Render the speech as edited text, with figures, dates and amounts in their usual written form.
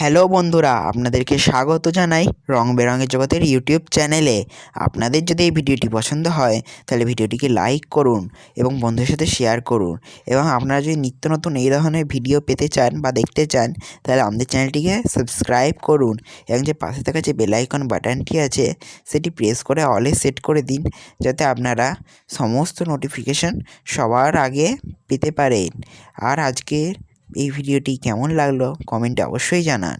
Hello বন্ধুরা, আপনাদেরকে স্বাগত জানাই রং বেরঙের জগতের ইউটিউব চ্যানেলে। আপনাদের যদি এই ভিডিওটি পছন্দ হয় তাহলে ভিডিওটিকে লাইক করুন এবং বন্ধুদের সাথে শেয়ার করুন। এবং আপনারা যদি নিত্য নতুন এই ধরনের ভিডিও পেতে চান বা দেখতে চান তাহলে আমাদের চ্যানেলটিকে সাবস্ক্রাইব করুন এবং যে পাশে থাকা যে বেল আইকন বাটনটি আছে সেটি প্রেস করে অলে সেট করে দিন, যাতে আপনারা সমস্ত নোটিফিকেশন সবার আগে পেতে পারেন। আর আজকের এই ভিডিওটি কেমন লাগলো কমেন্টে অবশ্যই জানান।